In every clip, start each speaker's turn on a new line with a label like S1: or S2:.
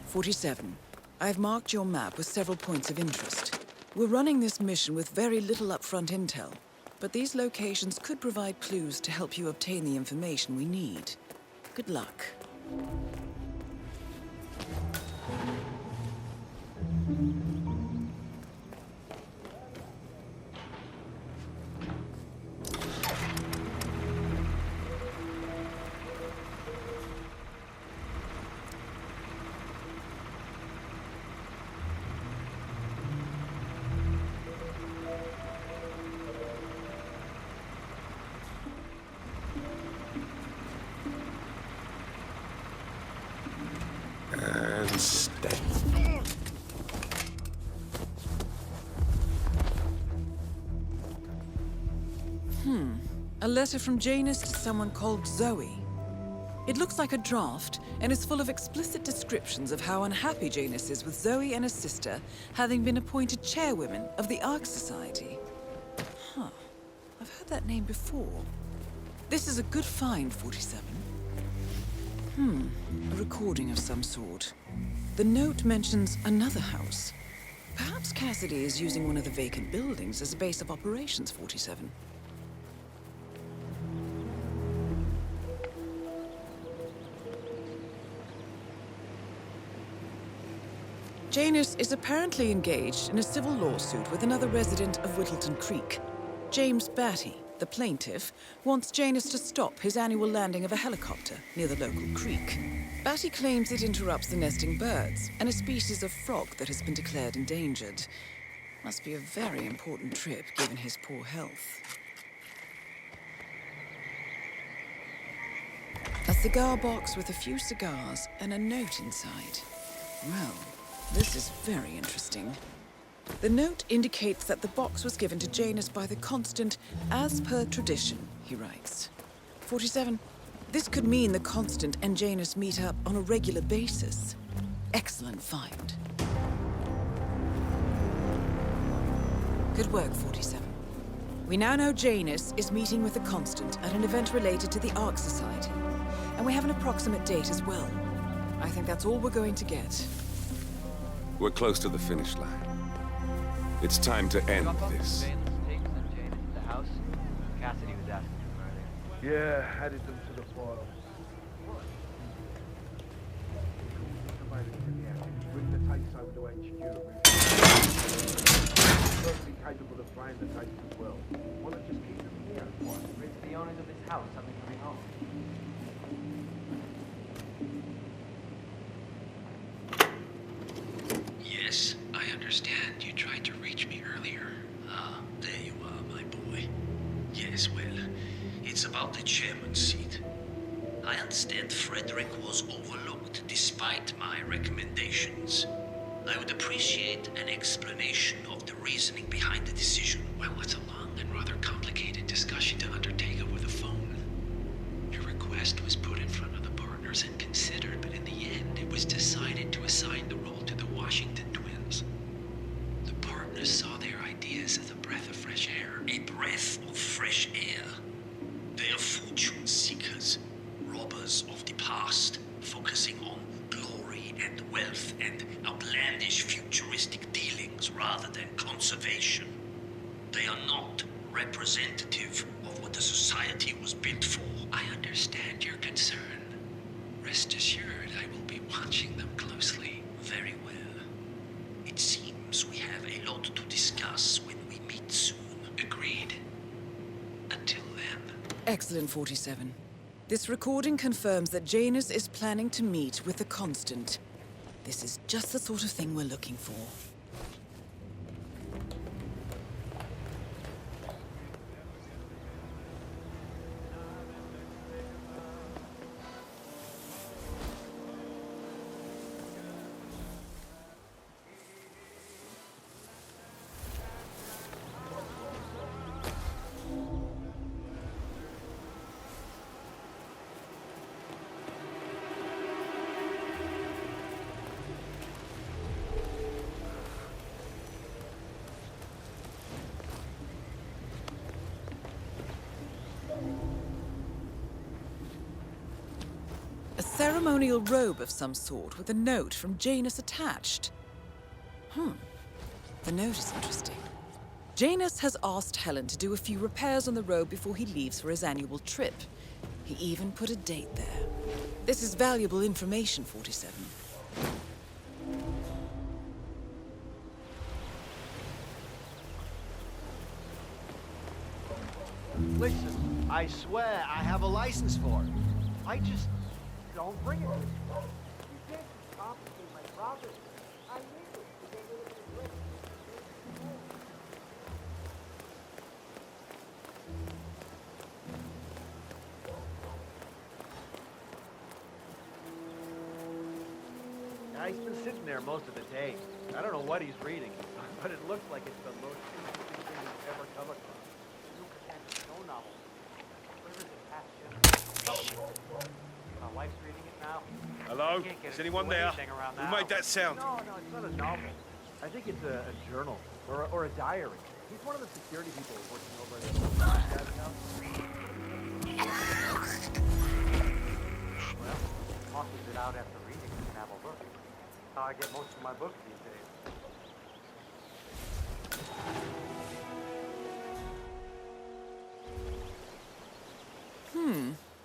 S1: 47. I've marked your map with several points of interest. We're running this mission with very little upfront intel, but these locations could provide clues to help you obtain the information we need. Good luck.
S2: And stay.
S1: A letter from Janus to someone called Zoe. It looks like a draft and is full of explicit descriptions of how unhappy Janus is with Zoe and his sister having been appointed chairwomen of the Ark Society. Huh. I've heard that name before. This is a good find, 47. A recording of some sort. The note mentions another house. Perhaps Cassidy is using one of the vacant buildings as a base of operations, 47. Janus is apparently engaged in a civil lawsuit with another resident of Whittleton Creek. James Batty, the plaintiff, wants Janus to stop his annual landing of a helicopter near the local creek. Batty claims it interrupts the nesting birds and a species of frog that has been declared endangered. Must be a very important trip given his poor health. A cigar box with a few cigars and a note inside. Well, this is very interesting. The note indicates that the box was given to Janus by the Constant as per tradition, he writes. 47. This could mean the Constant and Janus meet up on a regular basis. Excellent find. Good work, 47. We now know Janus is meeting with the Constant at an event related to the Ark Society. And we have an approximate date as well. I think that's all we're going to get.
S2: We're close to the finish line. It's time to end this.
S3: Cassidy was asking him earlier.
S4: Yeah, added them to the file. Bring the tapes over to HQ. Perfectly capable of playing the tapes as well. Why not just keep them here?
S3: Bring to the owners of this house something to bring home.
S5: Yes, I understand. You tried to reach me earlier. Ah, there you are, my boy. Yes, well, it's about the chairman's seat. I understand Frederick was overlooked despite my recommendations. I would appreciate an explanation of the reasoning behind the decision. Well, it's a long and rather complicated discussion to undertake over the phone. Your request was put in front of the partners and considered, but in the end, it was decided to assign the role to the Washington twins. The partners saw their ideas as a breath of fresh air. A breath of fresh air. They are fortune seekers, robbers of the past, focusing on glory and wealth and outlandish futuristic dealings rather than conservation. They are not representative of what the society was built for. I understand your concern. Rest assured, I will be watching them closely. Very well. It seems we have a lot to discuss when we meet soon. Agreed. Until then.
S1: Excellent, 47. This recording confirms that Janus is planning to meet with the Constant. This is just the sort of thing we're looking for. ceremonial robe of some sort with a note from Janus attached. The note is interesting. Janus has asked Helen to do a few repairs on the robe before he leaves for his annual trip. He even put a date there. This is valuable information, 47.
S6: Listen, I swear I have a license for it. I just don't bring it.
S4: You can't just confiscate my property. I need it to get rid of this rich.
S6: He's been sitting there most of the day. I don't know what he's reading, but it looks like it's the most interesting thing he's ever come across.
S3: Look at that snow novel. Where is it, Pat? My wife's reading it now.
S7: Hello?
S3: Can't get
S7: Is
S3: it
S7: anyone
S3: to do
S7: there?
S3: anything around the
S7: Who made that
S3: house.
S7: sound?
S6: No, it's not a novel. I think it's a journal or a diary. He's one of the security people working over at the guy's house.
S3: Well, tosses it out after reading and have a look. How I get most of my books these days.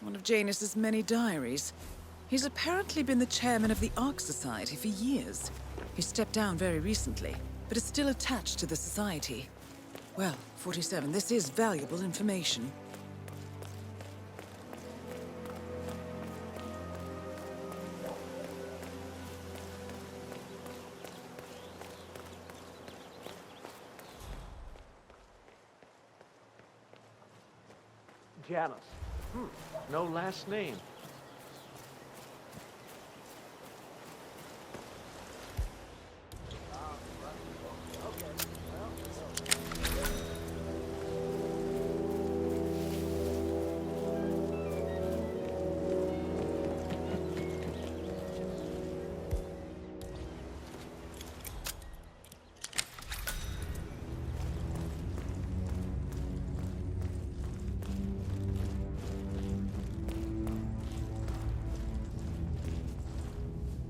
S1: One of Janus's many diaries. He's apparently been the chairman of the Ark Society for years. He stepped down very recently, but is still attached to the society. Well, 47, this is valuable information.
S6: Janus. No last name.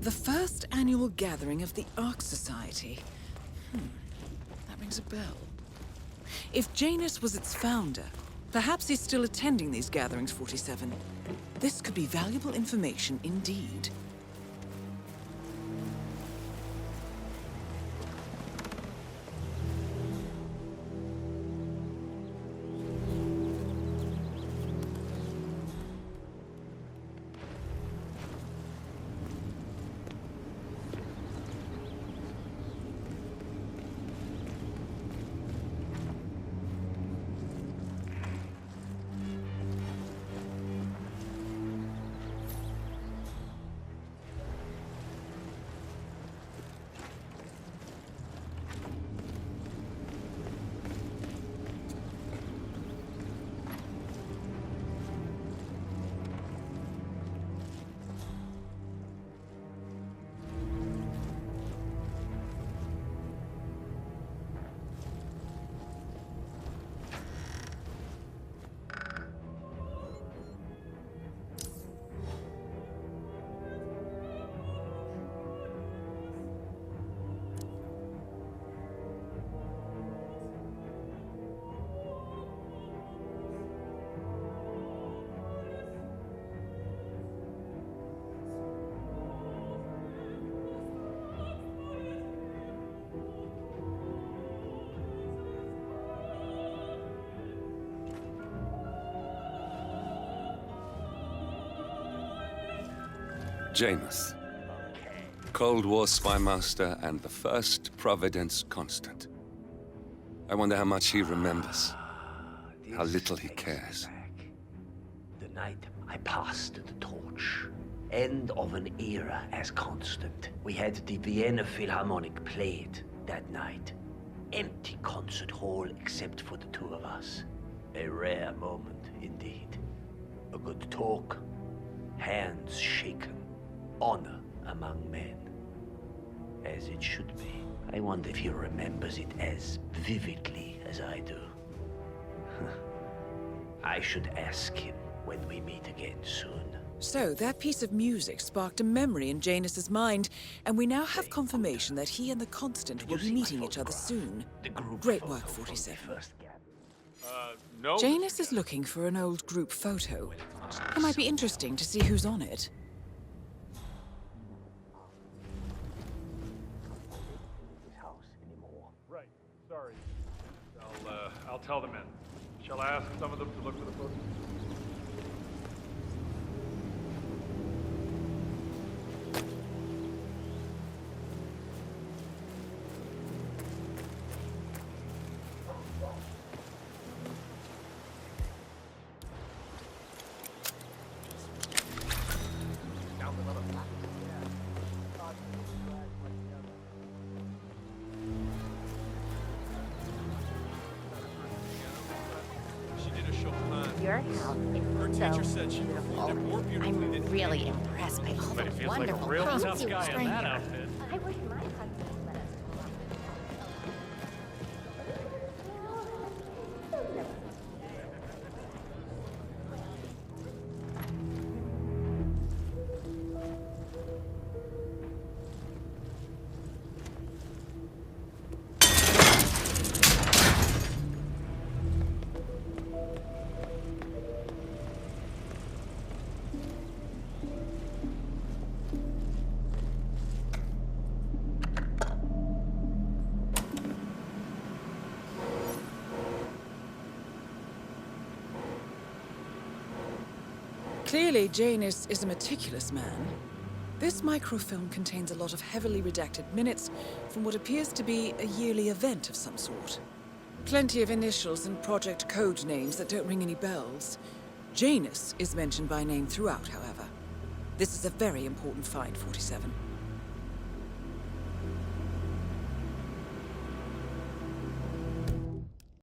S1: The first annual gathering of the Ark Society. That rings a bell. If Janus was its founder, perhaps he's still attending these gatherings, 47. This could be valuable information indeed.
S2: Janus. Cold War spy master and the first Providence constant. I wonder how much he remembers. How little he cares.
S8: The night I passed the torch. End of an era as constant. We had the Vienna Philharmonic played that night. Empty concert hall except for the two of us. A rare moment indeed. A good talk, hands shaken, honor among men. As it should be. I wonder if he remembers it as vividly as I do. I should ask him when we meet again soon.
S1: So, that piece of music sparked a memory in Janus's mind, and we now have confirmation that he and the Constant will be meeting each other soon.
S8: The group
S1: Great
S8: photo
S1: work,
S8: from the
S1: 47.
S8: first gap.
S3: No.
S1: Janus is looking for an old group photo. It might be interesting to see who's on it.
S8: This house anymore.
S3: Right. Sorry. I'll tell the men. Shall I ask some of them to look for the photos?
S7: Your house is so beautiful. I'm really impressed by all
S3: But it
S7: the
S3: feels like a
S7: wonderful
S3: real
S7: props
S3: tough
S7: you
S3: guy in
S7: bring
S3: that
S7: here.
S3: outfit.
S7: I wish my husband let us go
S1: Clearly, Janus is a meticulous man. This microfilm contains a lot of heavily redacted minutes from what appears to be a yearly event of some sort. Plenty of initials and project code names that don't ring any bells. Janus is mentioned by name throughout, however. This is a very important find, 47.